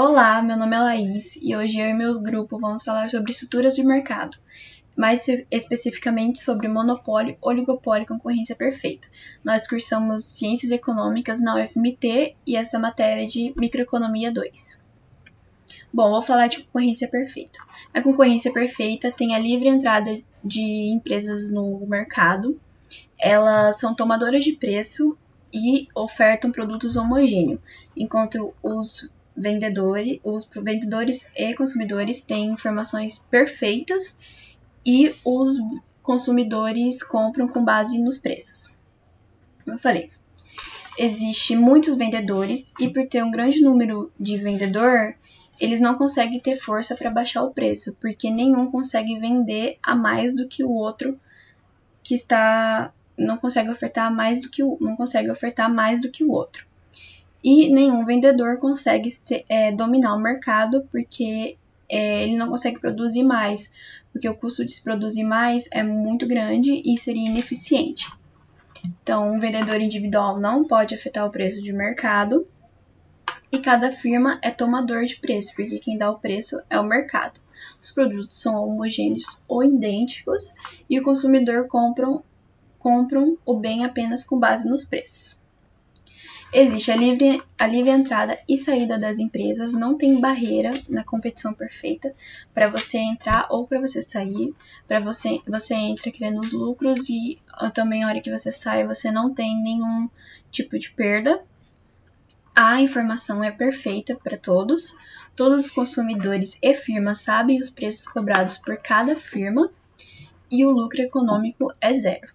Olá, meu nome é Laís e hoje eu e meus grupos vamos falar sobre estruturas de mercado, mais especificamente sobre monopólio, oligopólio e concorrência perfeita. Nós cursamos Ciências Econômicas na UFMT e essa matéria é de Microeconomia 2. Bom, vou falar de concorrência perfeita. A concorrência perfeita tem a livre entrada de empresas no mercado, elas são tomadoras de preço e ofertam produtos homogêneos, enquanto os vendedores e consumidores têm informações perfeitas e os consumidores compram com base nos preços. Como eu falei, existe muitos vendedores e por ter um grande número de vendedor, eles não conseguem ter força para baixar o preço, porque nenhum consegue vender a mais do que o outro que está não consegue ofertar mais do que o outro. E nenhum vendedor consegue dominar o mercado porque ele não consegue produzir mais, porque o custo de se produzir mais é muito grande e seria ineficiente. Então, um vendedor individual não pode afetar o preço de mercado e cada firma é tomador de preço, porque quem dá o preço é o mercado. Os produtos são homogêneos ou idênticos e o consumidor compram o bem apenas com base nos preços. Existe a livre entrada e saída das empresas, não tem barreira na competição perfeita para você entrar ou para você sair. Para você entra querendo os lucros e também a hora que você sai você não tem nenhum tipo de perda. A informação é perfeita para todos. Todos os consumidores e firmas sabem os preços cobrados por cada firma e o lucro econômico é zero.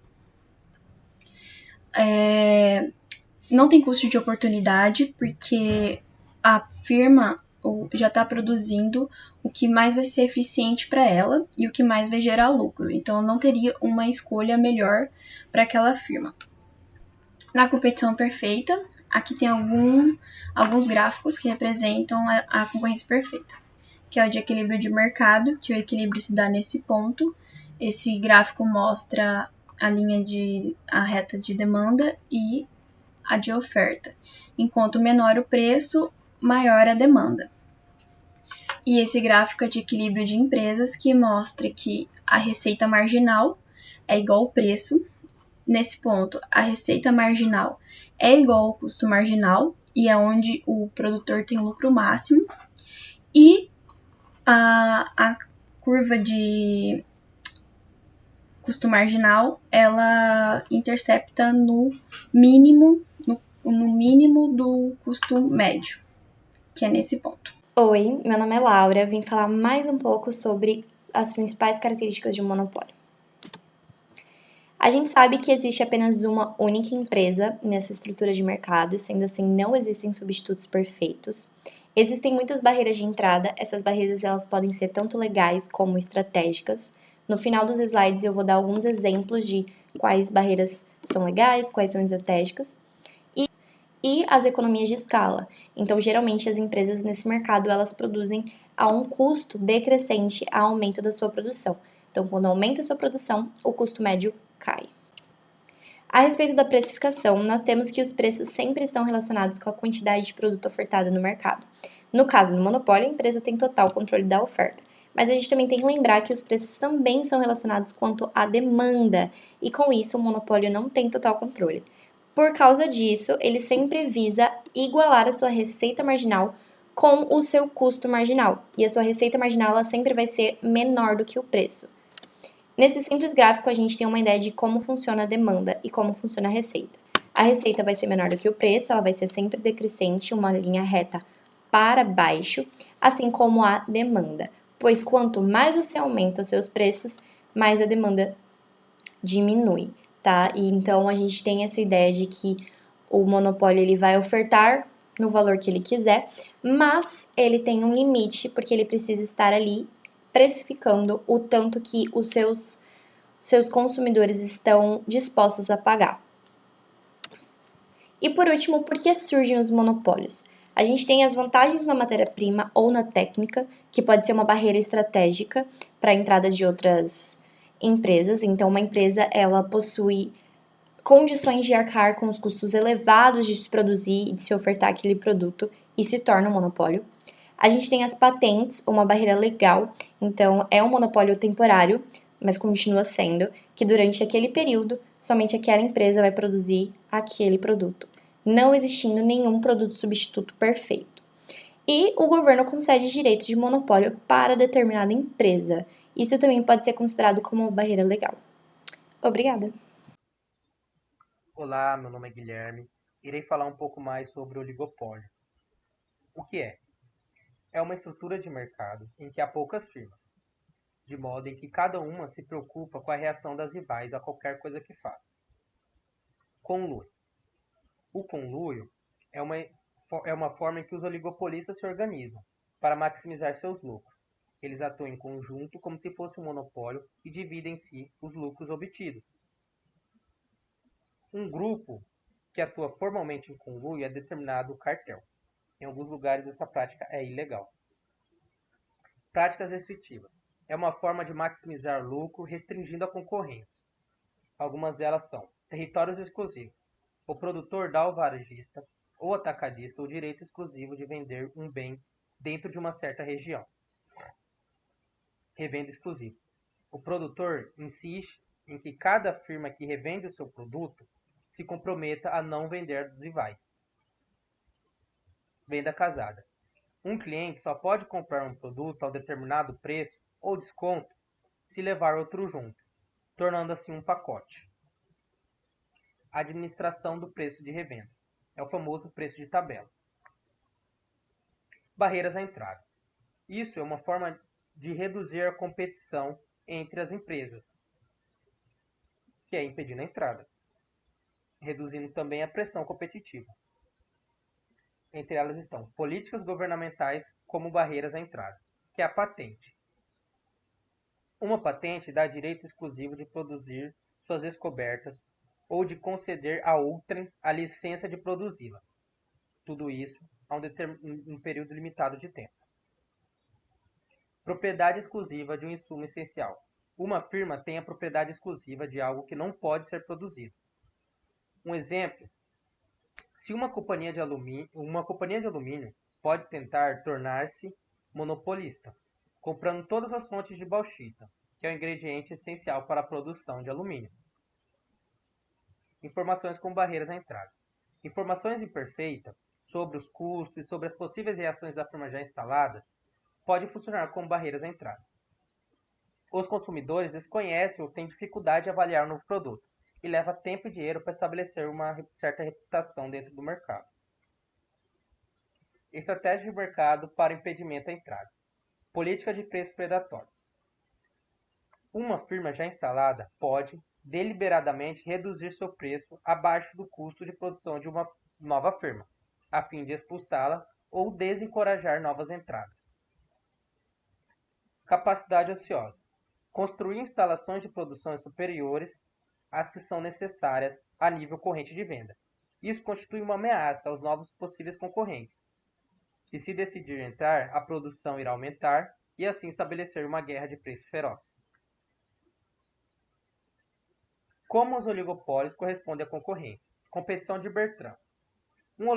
Não tem custo de oportunidade, porque a firma já está produzindo o que mais vai ser eficiente para ela e o que mais vai gerar lucro. Então, não teria uma escolha melhor para aquela firma. Na competição perfeita, aqui tem alguns gráficos que representam a concorrência perfeita, que é o de equilíbrio de mercado, que o equilíbrio se dá nesse ponto. Esse gráfico mostra a reta de demanda e a de oferta. Enquanto menor o preço, maior a demanda. E esse gráfico é de equilíbrio de empresas que mostra que a receita marginal é igual ao preço. Nesse ponto, a receita marginal é igual ao custo marginal e é onde o produtor tem lucro máximo. E a curva de custo marginal, ela intercepta no mínimo do custo médio, que é nesse ponto. Oi, meu nome é Laura, vim falar mais um pouco sobre as principais características de um monopólio. A gente sabe que existe apenas uma única empresa nessa estrutura de mercado, sendo assim, não existem substitutos perfeitos. Existem muitas barreiras de entrada, essas barreiras elas podem ser tanto legais como estratégicas. No final dos slides eu vou dar alguns exemplos de quais barreiras são legais, quais são estratégicas. E as economias de escala. Então, geralmente, as empresas nesse mercado, elas produzem a um custo decrescente ao aumento da sua produção. Então, quando aumenta a sua produção, o custo médio cai. A respeito da precificação, nós temos que os preços sempre estão relacionados com a quantidade de produto ofertado no mercado. No caso do monopólio, a empresa tem total controle da oferta. Mas a gente também tem que lembrar que os preços também são relacionados quanto à demanda, e com isso o monopólio não tem total controle. Por causa disso, ele sempre visa igualar a sua receita marginal com o seu custo marginal. E a sua receita marginal ela sempre vai ser menor do que o preço. Nesse simples gráfico, a gente tem uma ideia de como funciona a demanda e como funciona a receita. A receita vai ser menor do que o preço, ela vai ser sempre decrescente, uma linha reta para baixo, assim como a demanda. Pois quanto mais você aumenta os seus preços, mais a demanda diminui. Tá? E então a gente tem essa ideia de que o monopólio ele vai ofertar no valor que ele quiser, mas ele tem um limite porque ele precisa estar ali precificando o tanto que os seus consumidores estão dispostos a pagar. E por último, por que surgem os monopólios? A gente tem as vantagens na matéria-prima ou na técnica, que pode ser uma barreira estratégica para a entrada de outras empresas. Então, uma empresa ela possui condições de arcar com os custos elevados de se produzir e de se ofertar aquele produto e se torna um monopólio. A gente tem as patentes, uma barreira legal, então é um monopólio temporário, mas continua sendo, que durante aquele período, somente aquela empresa vai produzir aquele produto, não existindo nenhum produto substituto perfeito. E o governo concede direito de monopólio para determinada empresa. Isso também pode ser considerado como uma barreira legal. Obrigada. Olá, meu nome é Guilherme. Irei falar um pouco mais sobre o oligopólio. O que é? É uma estrutura de mercado em que há poucas firmas, de modo em que cada uma se preocupa com a reação das rivais a qualquer coisa que faça. Conluio. O conluio é uma forma em que os oligopolistas se organizam para maximizar seus lucros. Eles atuam em conjunto como se fosse um monopólio e dividem em si os lucros obtidos. Um grupo que atua formalmente em conluio é determinado cartel. Em alguns lugares essa prática é ilegal. Práticas restritivas. É uma forma de maximizar lucro restringindo a concorrência. Algumas delas são territórios exclusivos. O produtor dá ao varejista ou atacadista o direito exclusivo de vender um bem dentro de uma certa região. Revenda exclusiva. O produtor insiste em que cada firma que revende o seu produto se comprometa a não vender dos rivais. Venda casada. Um cliente só pode comprar um produto ao determinado preço ou desconto se levar outro junto, tornando assim um pacote. Administração do preço de revenda. É o famoso preço de tabela. Barreiras à entrada. Isso é uma forma de reduzir a competição entre as empresas, que é impedindo a entrada, reduzindo também a pressão competitiva. Entre elas estão políticas governamentais como barreiras à entrada, que é a patente. Uma patente dá direito exclusivo de produzir suas descobertas ou de conceder a outrem a licença de produzi-las. Tudo isso a um período limitado de tempo. Propriedade exclusiva de um insumo essencial. Uma firma tem a propriedade exclusiva de algo que não pode ser produzido. Um exemplo, se uma companhia de alumínio pode tentar tornar-se monopolista, comprando todas as fontes de bauxita, que é o ingrediente essencial para a produção de alumínio. Informações com barreiras à entrada. Informações imperfeitas sobre os custos e sobre as possíveis reações da firma já instaladas pode funcionar como barreiras à entrada. Os consumidores desconhecem ou têm dificuldade de avaliar um novo produto e leva tempo e dinheiro para estabelecer uma certa reputação dentro do mercado. Estratégia de mercado para impedimento à entrada. Política de preço predatório. Uma firma já instalada pode, deliberadamente, reduzir seu preço abaixo do custo de produção de uma nova firma, a fim de expulsá-la ou desencorajar novas entradas. Capacidade ociosa. Construir instalações de produção superiores às que são necessárias a nível corrente de venda. Isso constitui uma ameaça aos novos possíveis concorrentes, que se decidir entrar, a produção irá aumentar e assim estabelecer uma guerra de preço feroz. Como os oligopólios correspondem à concorrência? Competição de Bertrand. Um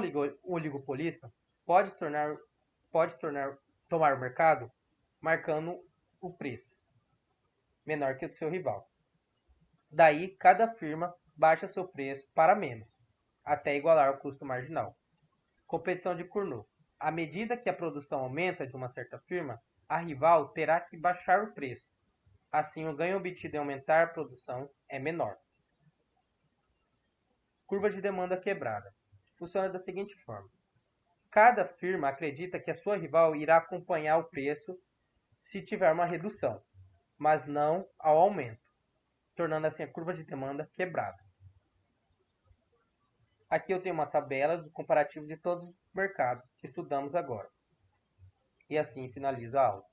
oligopolista pode tomar o mercado marcando o preço menor que o do seu rival. Daí, cada firma baixa seu preço para menos, até igualar o custo marginal. Competição de Cournot. À medida que a produção aumenta de uma certa firma, a rival terá que baixar o preço. Assim, o ganho obtido em aumentar a produção é menor. Curva de demanda quebrada. Funciona da seguinte forma. Cada firma acredita que a sua rival irá acompanhar o preço se tiver uma redução, mas não ao aumento, tornando assim a curva de demanda quebrada. Aqui eu tenho uma tabela do comparativo de todos os mercados que estudamos agora. E assim finaliza a aula.